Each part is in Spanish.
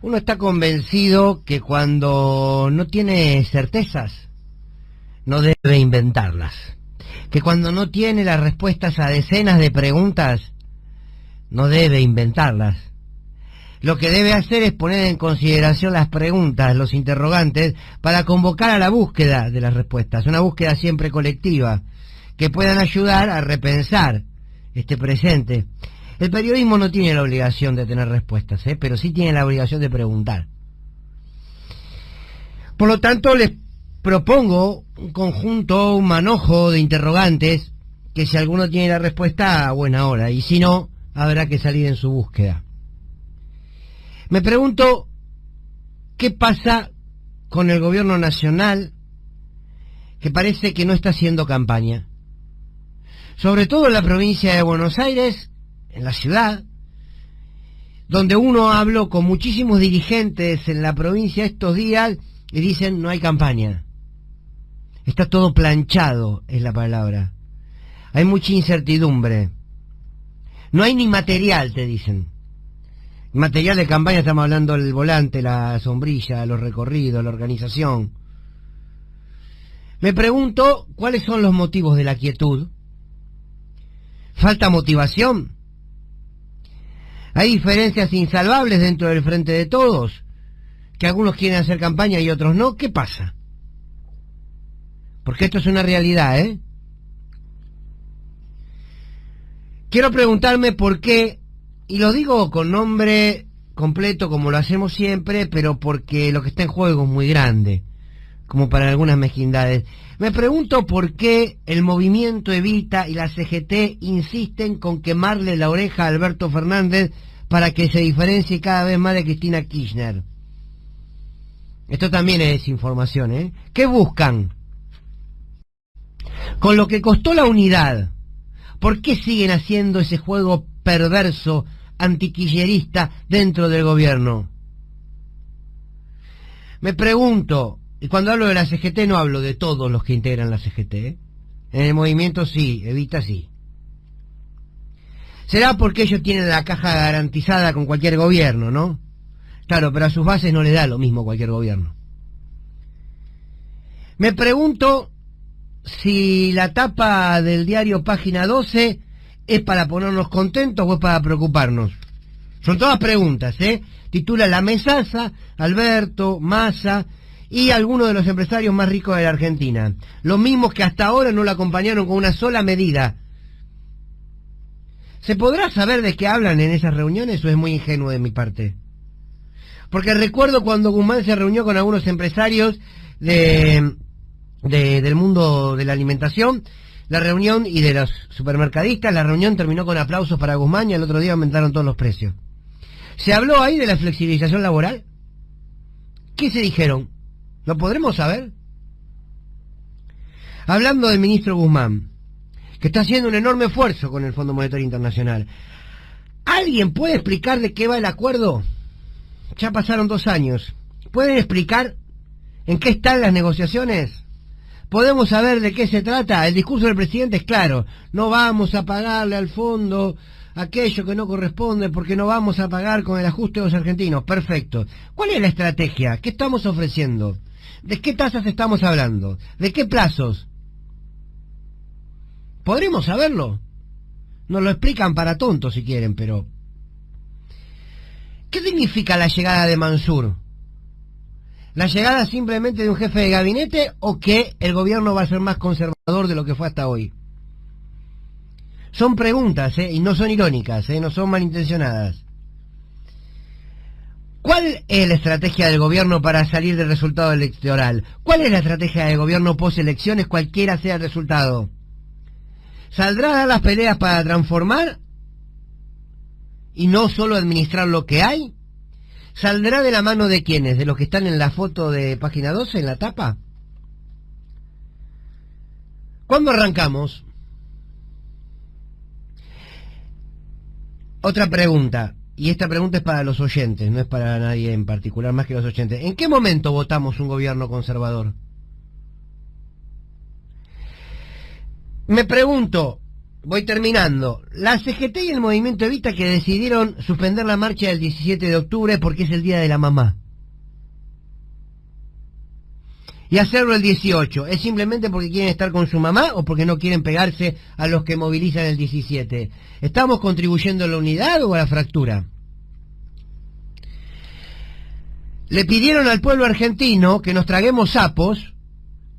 Uno está convencido que cuando no tiene certezas, no debe inventarlas. Que cuando no tiene las respuestas a decenas de preguntas, no debe inventarlas. Lo que debe hacer es poner en consideración las preguntas, los interrogantes, para convocar a la búsqueda de las respuestas, una búsqueda siempre colectiva, que puedan ayudar a repensar este presente. El periodismo no tiene la obligación de tener respuestas, pero sí tiene la obligación de preguntar. Por lo tanto, les propongo un conjunto, un manojo de interrogantes, que si alguno tiene la respuesta, a buena hora, y si no, habrá que salir en su búsqueda. Me pregunto, ¿qué pasa con el gobierno nacional, que parece que no está haciendo campaña? Sobre todo en la provincia de Buenos Aires, en la ciudad, donde uno habló con muchísimos dirigentes en la provincia estos días y dicen no hay campaña. Está todo planchado, es la palabra. Hay mucha incertidumbre. No hay ni material, te dicen. Material de campaña, estamos hablando del volante, la sombrilla, los recorridos, la organización. Me pregunto, ¿cuáles son los motivos de la quietud? ¿Falta motivación? ¿Hay diferencias insalvables dentro del Frente de Todos? ¿Que algunos quieren hacer campaña y otros no? ¿Qué pasa? Porque esto es una realidad, ¿eh? Quiero preguntarme por qué, y lo digo con nombre completo como lo hacemos siempre, pero porque lo que está en juego es muy grande, como para algunas mezquindades. Me pregunto por qué el movimiento Evita y la CGT insisten con quemarle la oreja a Alberto Fernández para que se diferencie cada vez más de Cristina Kirchner. Esto también es información, ¿eh? ¿Qué buscan? Con lo que costó la unidad, ¿por qué siguen haciendo ese juego perverso, antiquillerista dentro del gobierno? Me pregunto, y cuando hablo de la CGT no hablo de todos los que integran la CGT, ¿eh? En el movimiento sí, Evita sí. Será porque ellos tienen la caja garantizada con cualquier gobierno, ¿no? Claro, pero a sus bases no les da lo mismo cualquier gobierno. Me pregunto si la tapa del diario Página 12 es para ponernos contentos o es para preocuparnos. Son todas preguntas, ¿eh? Titula La Mesaza, Alberto, Massa y algunos de los empresarios más ricos de la Argentina. Los mismos que hasta ahora no lo acompañaron con una sola medida. ¿Se podrá saber de qué hablan en esas reuniones o es muy ingenuo de mi parte? Porque recuerdo cuando Guzmán se reunió con algunos empresarios del mundo de la alimentación, la reunión, y de los supermercadistas, la reunión terminó con aplausos para Guzmán y al otro día aumentaron todos los precios. ¿Se habló ahí de la flexibilización laboral? ¿Qué se dijeron? ¿Lo podremos saber? Hablando del ministro Guzmán, que está haciendo un enorme esfuerzo con el Fondo Monetario Internacional, ¿alguien puede explicar de qué va el acuerdo? Ya pasaron 2 años. ¿Pueden explicar en qué están las negociaciones? ¿Podemos saber de qué se trata? El discurso del presidente es claro. No vamos a pagarle al fondo aquello que no corresponde porque no vamos a pagar con el ajuste de los argentinos. Perfecto. ¿Cuál es la estrategia? ¿Qué estamos ofreciendo? ¿De qué tasas estamos hablando? ¿De qué plazos? ¿Podremos saberlo? Nos lo explican para tontos si quieren, pero... ¿qué significa la llegada de Mansur? ¿La llegada simplemente de un jefe de gabinete o que el gobierno va a ser más conservador de lo que fue hasta hoy? Son preguntas, y no son irónicas, no son malintencionadas. ¿Cuál es la estrategia del gobierno para salir del resultado electoral? ¿Cuál es la estrategia del gobierno post-elecciones, cualquiera sea el resultado? ¿Saldrá a dar las peleas para transformar y no solo administrar lo que hay? ¿Saldrá de la mano de quiénes? ¿De los que están en la foto de Página 12, en la tapa? ¿Cuándo arrancamos? Otra pregunta, y esta pregunta es para los oyentes, no es para nadie en particular más que los oyentes. ¿En qué momento votamos un gobierno conservador? Me pregunto, voy terminando. La CGT y el Movimiento Evita que decidieron suspender la marcha del 17 de octubre porque es el Día de la Mamá. Y hacerlo el 18, ¿es simplemente porque quieren estar con su mamá o porque no quieren pegarse a los que movilizan el 17? ¿Estamos contribuyendo a la unidad o a la fractura? Le pidieron al pueblo argentino que nos traguemos sapos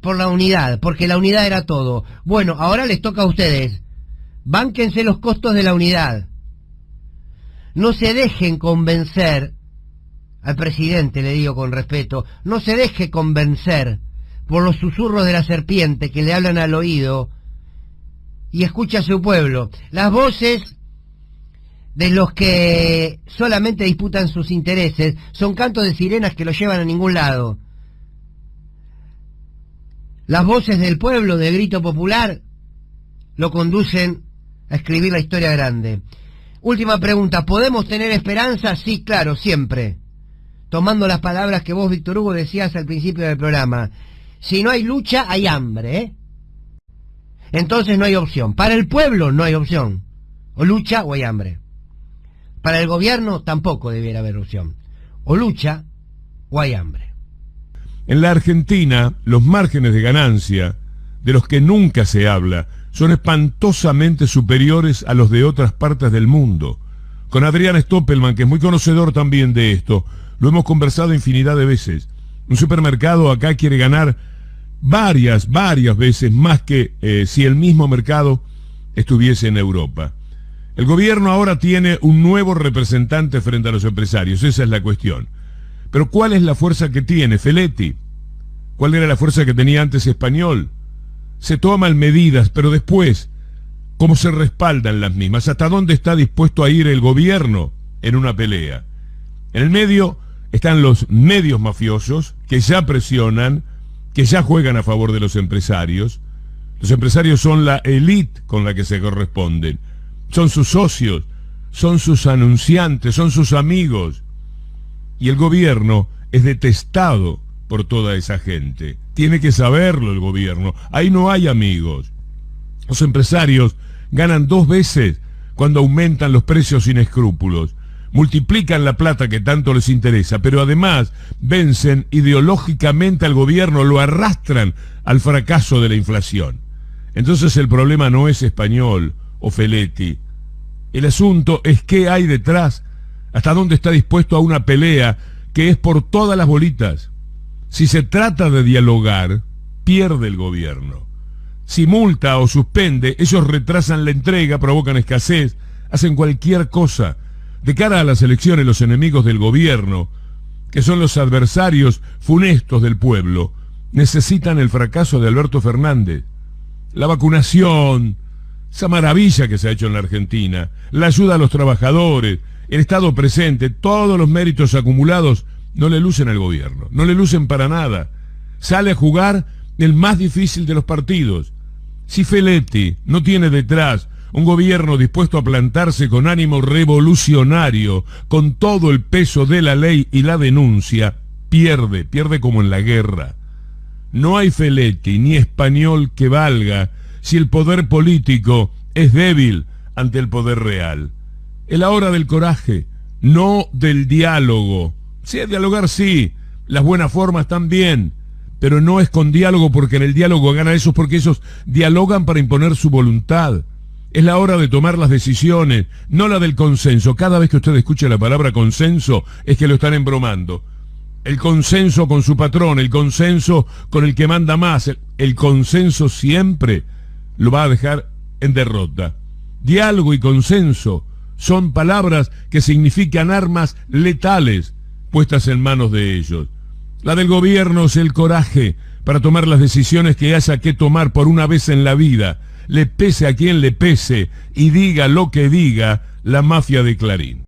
por la unidad, porque la unidad era todo. Bueno, ahora les toca a ustedes. Bánquense los costos de la unidad. No se dejen convencer, al presidente le digo con respeto, no se deje convencer por los susurros de la serpiente que le hablan al oído y escucha a su pueblo. Las voces de los que solamente disputan sus intereses son cantos de sirenas que lo llevan a ningún lado. Las voces del pueblo, del grito popular, lo conducen a escribir la historia grande. Última pregunta, ¿podemos tener esperanza? Sí, claro, siempre. Tomando las palabras que vos, Víctor Hugo, decías al principio del programa. Si no hay lucha, hay hambre, ¿eh? Entonces no hay opción. Para el pueblo no hay opción. O lucha o hay hambre. Para el gobierno tampoco debiera haber opción. O lucha o hay hambre. En la Argentina, los márgenes de ganancia, de los que nunca se habla, son espantosamente superiores a los de otras partes del mundo. Con Adrián Stoppelman, que es muy conocedor también de esto, lo hemos conversado infinidad de veces. Un supermercado acá quiere ganar varias veces más que si el mismo mercado estuviese en Europa. El gobierno ahora tiene un nuevo representante frente a los empresarios, esa es la cuestión. Pero ¿cuál es la fuerza que tiene Feletti? ¿Cuál era la fuerza que tenía antes Español? Se toman medidas, pero después, ¿cómo se respaldan las mismas? ¿Hasta dónde está dispuesto a ir el gobierno en una pelea? En el medio están los medios mafiosos que ya presionan, que ya juegan a favor de los empresarios. Los empresarios son la élite con la que se corresponden. Son sus socios, son sus anunciantes, son sus amigos. Y el gobierno es detestado por toda esa gente. Tiene que saberlo el gobierno. Ahí no hay amigos. Los empresarios ganan 2 veces cuando aumentan los precios sin escrúpulos. Multiplican la plata que tanto les interesa, pero además vencen ideológicamente al gobierno, lo arrastran al fracaso de la inflación. Entonces el problema no es Español o Feletti. El asunto es qué hay detrás, hasta dónde está dispuesto a una pelea que es por todas las bolitas. Si se trata de dialogar, pierde el gobierno. Si multa o suspende, ellos retrasan la entrega, provocan escasez, hacen cualquier cosa. De cara a las elecciones, los enemigos del gobierno, que son los adversarios funestos del pueblo, necesitan el fracaso de Alberto Fernández. La vacunación, esa maravilla que se ha hecho en la Argentina, la ayuda a los trabajadores, el Estado presente, todos los méritos acumulados no le lucen al gobierno, no le lucen para nada. Sale a jugar el más difícil de los partidos. Si Feletti no tiene detrás un gobierno dispuesto a plantarse con ánimo revolucionario, con todo el peso de la ley y la denuncia, pierde como en la guerra. No hay Feletti ni Español que valga si el poder político es débil ante el poder real. Es la hora del coraje, no del diálogo. Sí, dialogar sí, las buenas formas también, pero no es con diálogo porque en el diálogo ganan esos, porque esos dialogan para imponer su voluntad. Es la hora de tomar las decisiones, no la del consenso. Cada vez que usted escuche la palabra consenso es que lo están embromando. El consenso con su patrón, el consenso con el que manda más, el consenso siempre lo va a dejar en derrota. Diálogo y consenso son palabras que significan armas letales puestas en manos de ellos. La del gobierno es el coraje para tomar las decisiones que haya que tomar por una vez en la vida, le pese a quien le pese y diga lo que diga la mafia de Clarín.